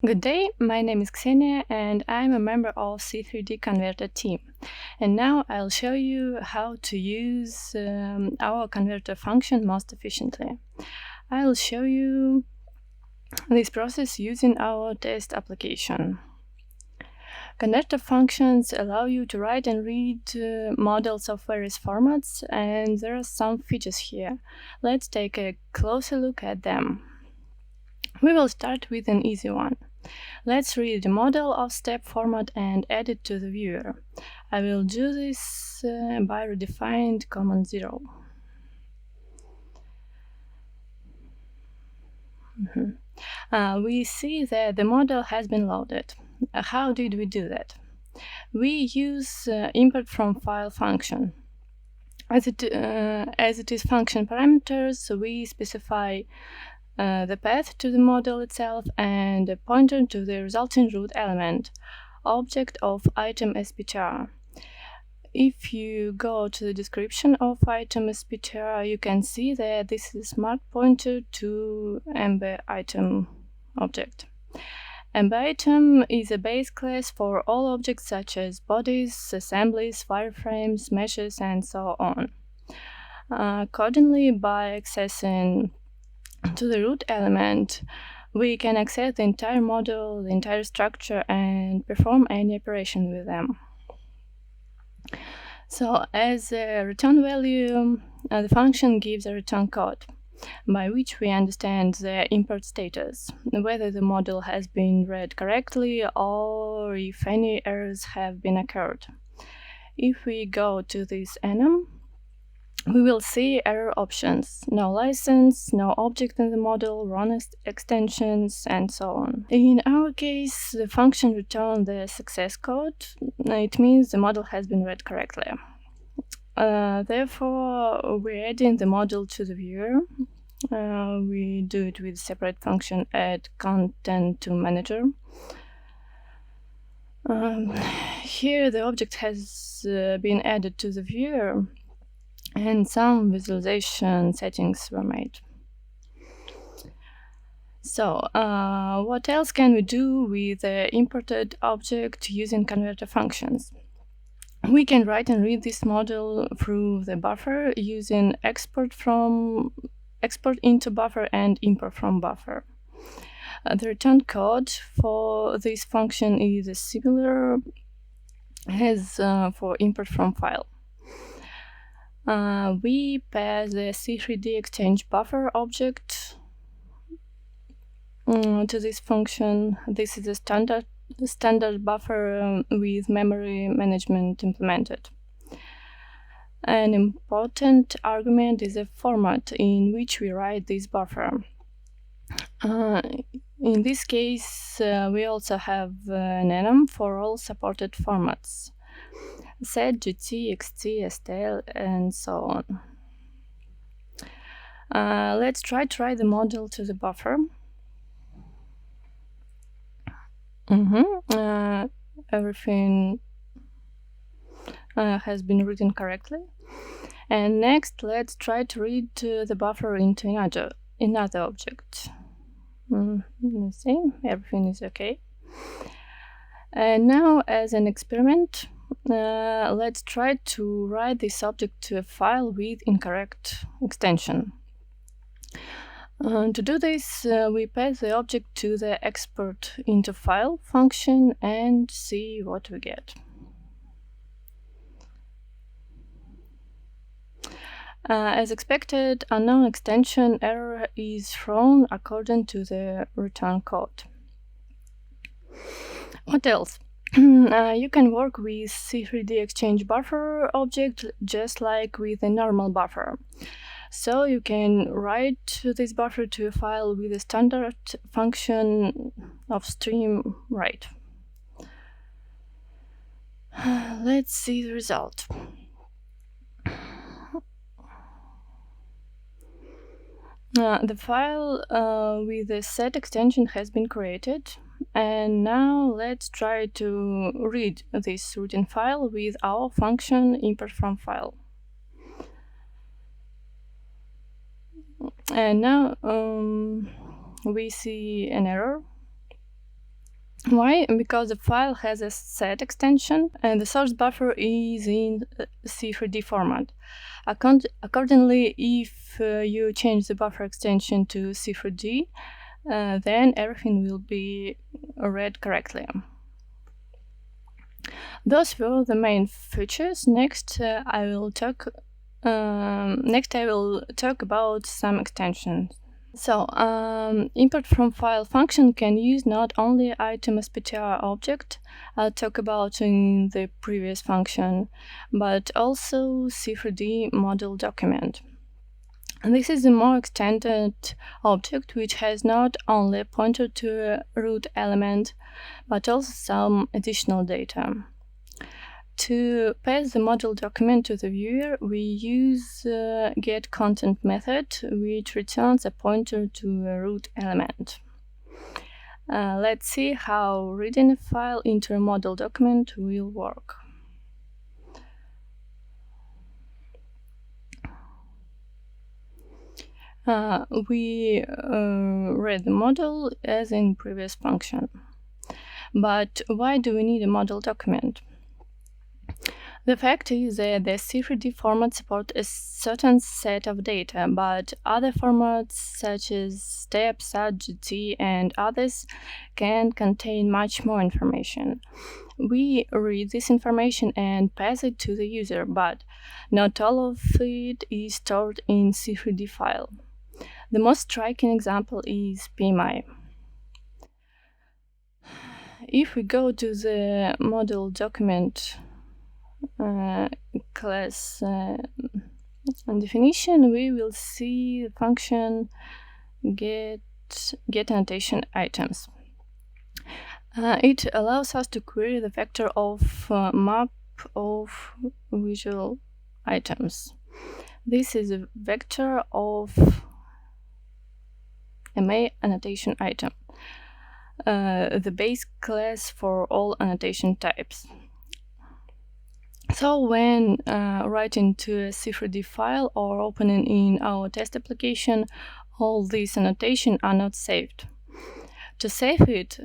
Good day, my name is Ksenia and I'm a member of C3D Converter team. And now I'll show you how to use our converter function most efficiently. I'll show you this process using our test application. Converter functions allow you to write and read models of various formats, and there are some features here. Let's take a closer look at them. We will start with an easy one. Let's read the model of step format and add it to the viewer. I will do this by redefined command 0. We see that the model has been loaded. How did we do that? We use import from file function. As it is function parameters, we specify the path to the model itself and a pointer to the resulting root element, object of item SPTR. If you go to the description of item SPTR, you can see that this is a smart pointer to MBItem object. MBItem is a base class for all objects such as bodies, assemblies, wireframes, meshes, and so on. Accordingly, by accessing to the root element, we can access the entire model, the entire structure, and perform any operation with them. So, as a return value, the function gives a return code, by which we understand the import status, whether the model has been read correctly or if any errors have been occurred. If we go to this enum, we will see error options: no license, no object in the model, wrong extensions, and so on. In our case, the function returns the success code. It means the model has been read correctly. Therefore, we're adding the model to the viewer. We do it with separate function add content to manager. Here, the object has been added to the viewer, and some visualization settings were made. So, what else can we do with the imported object using converter functions? We can write and read this model through the buffer using export into buffer and import from buffer. The return code for this function is similar as for import from file. We pass the C3D exchange buffer object to this function. This is a standard buffer with memory management implemented. An important argument is a format in which we write this buffer. In this case, we also have an enum for all supported formats: Z, GT, XT, STL, and so on. Let's try to write the model to the buffer. Everything has been written correctly. And next, let's try to read the buffer into another object. Let's see, everything is okay. And now, as an experiment, let's try to write this object to a file with incorrect extension. To do this, we pass the object to the export into file function and see what we get. As expected, unknown extension error is thrown according to the return code. What else? You can work with C3D exchange buffer object just like with a normal buffer. So you can write this buffer to a file with a standard function of stream write. Let's see the result. The file with the set extension has been created, and now let's try to read this routing file with our function import from file. And now we see an error. Why? Because the file has a set extension and the source buffer is in C3D format. Accordingly, if you change the buffer extension to C3D, then everything will be read correctly. Those were the main features. Next, I will talk about some extensions. So, import from file function can use not only item SPTR object I'll talk about in the previous function, but also C3D model document. And this is a more extended object which has not only a pointer to a root element, but also some additional data. To pass the model document to the viewer, we use getContent method, which returns a pointer to a root element. Let's see how reading a file into a model document will work. We read the model as in previous function. But why do we need a model document? The fact is that the C3D format supports a certain set of data, but other formats such as STEP, SAT, GT, and others can contain much more information. We read this information and pass it to the user, but not all of it is stored in C3D file. The most striking example is PMI. If we go to the model document class definition, we will see the function get annotation items. It allows us to query the vector of map of visual items. This is a vector of MA annotation item, the base class for all annotation types. So when writing to a C3D file or opening in our test application, all these annotations are not saved. To save it,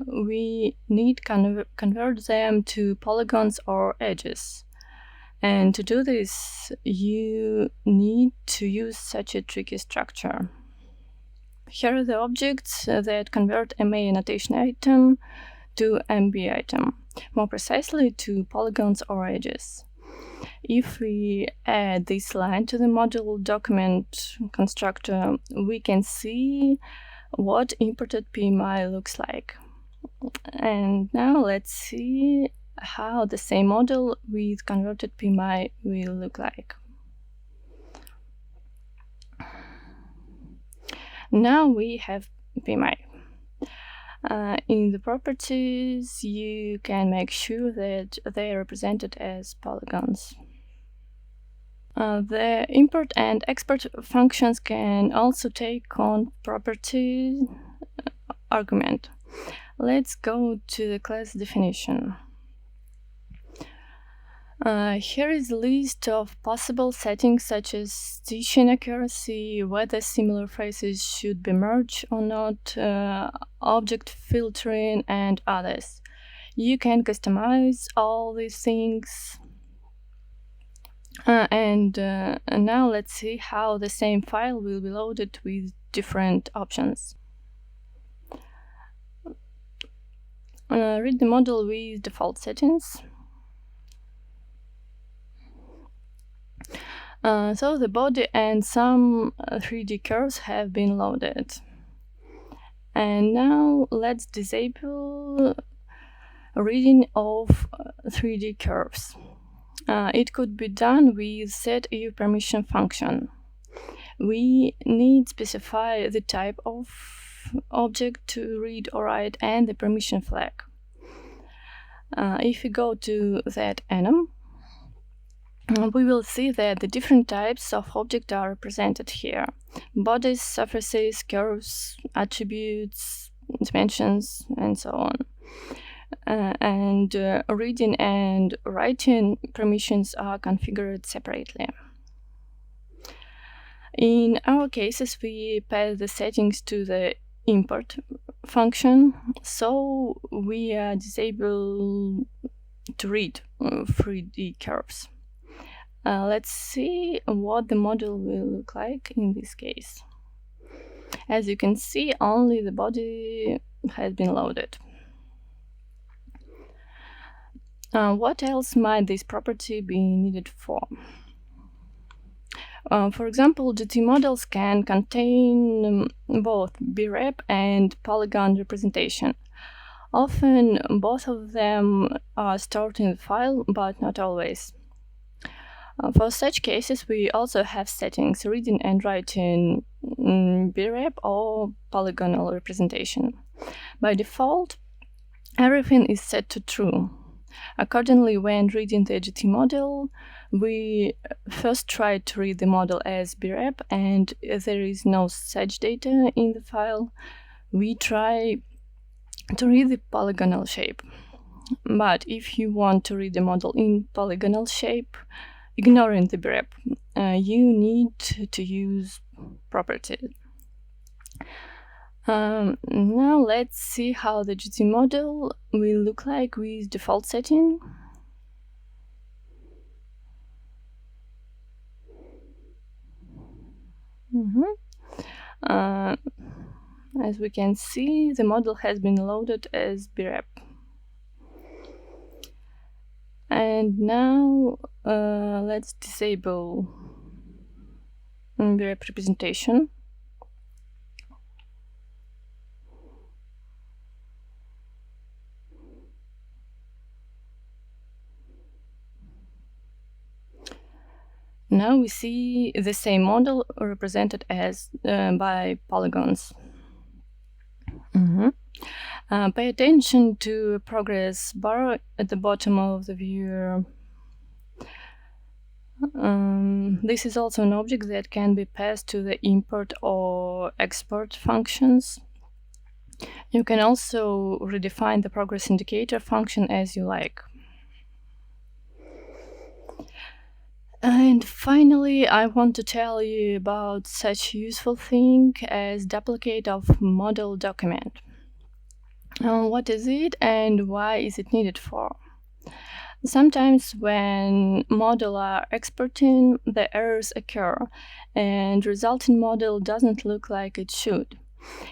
we need to convert them to polygons or edges. And to do this, you need to use such a tricky structure. Here are the objects that convert MA annotation item to MB item, more precisely to polygons or edges. If we add this line to the model document constructor, we can see what imported PMI looks like. And now let's see how the same model with converted PMI will look like. Now we have PMI. In the properties, you can make sure that they are represented as polygons. The import and export functions can also take on property argument. Let's go to the class definition. Here is a list of possible settings such as stitching accuracy, whether similar phrases should be merged or not, object filtering, and others. You can customize all these things. And now let's see how the same file will be loaded with different options. Read the model with default settings. So the body and some 3D curves have been loaded. And now let's disable reading of 3D curves. It could be done with setEu permission function. We need to specify the type of object to read or write and the permission flag. If we go to that enum, we will see that the different types of objects are represented here: bodies, surfaces, curves, attributes, dimensions, and so on. And reading and writing permissions are configured separately. In our cases, we pass the settings to the import function, so we are disabled to read 3D curves. Let's see what the model will look like in this case. As you can see, only the body has been loaded. What else might this property be needed for? For example, GT models can contain both BREP and polygon representation. Often, both of them are stored in the file, but not always. For such cases, we also have settings reading and writing BREP or polygonal representation. By default, everything is set to true. Accordingly, when reading the GT model, we first try to read the model as BREP, and if there is no such data in the file, we try to read the polygonal shape. But if you want to read the model in polygonal shape, ignoring the BREP, you need to use property. Now let's see how the GT model will look like with default setting. As we can see, the model has been loaded as BREP. And now let's disable BREP representation. Now we see the same model represented as by polygons. Pay attention to a progress bar at the bottom of the viewer. This is also an object that can be passed to the import or export functions. You can also redefine the progress indicator function as you like. And finally, I want to tell you about such useful thing as duplicate of model document. What is it and why is it needed for? Sometimes when model are exporting, the errors occur and resulting model doesn't look like it should.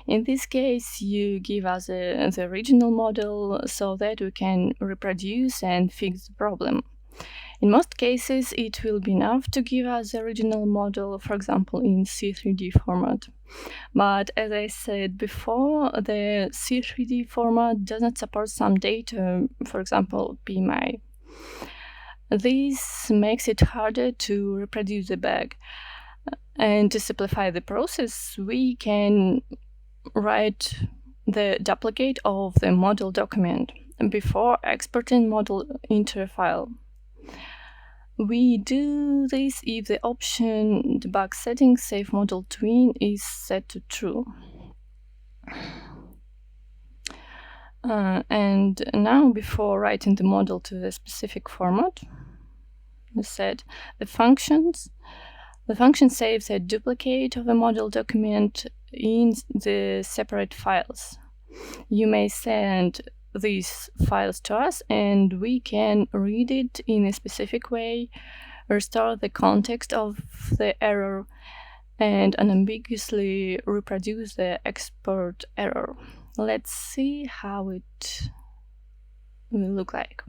In this case, you give us the original model so that we can reproduce and fix the problem. In most cases, it will be enough to give us the original model, for example, in C3D format. But as I said before, the C3D format does not support some data, for example, PMI. This makes it harder to reproduce the bug. And to simplify the process, we can write the duplicate of the model document before exporting model into a file. We do this if the option debug settings save model twin is set to true. And now, before writing the model to the specific format, we said the function saves a duplicate of the model document in the separate files. You may send these files to us and we can read it in a specific way, restore the context of the error, and unambiguously reproduce the export error. Let's see how it will look like.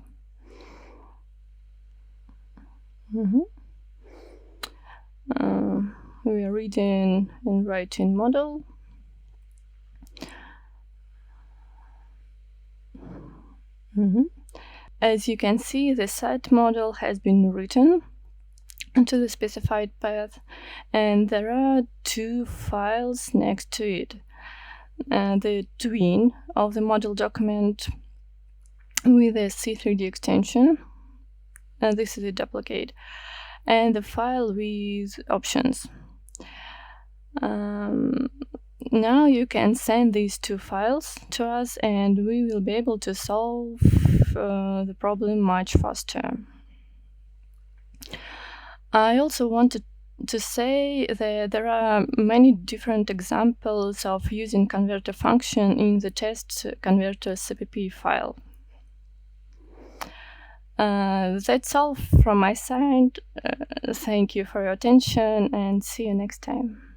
We are reading and writing model. As you can see, the set model has been written to the specified path, and there are two files next to it. The twin of the model document with a C3D extension, this is a duplicate, and the file with options. Now you can send these two files to us and we will be able to solve the problem much faster. I also want to to say that there are many different examples of using converter function in the test converter CPP file. That's all from my side. Thank you for your attention and see you next time.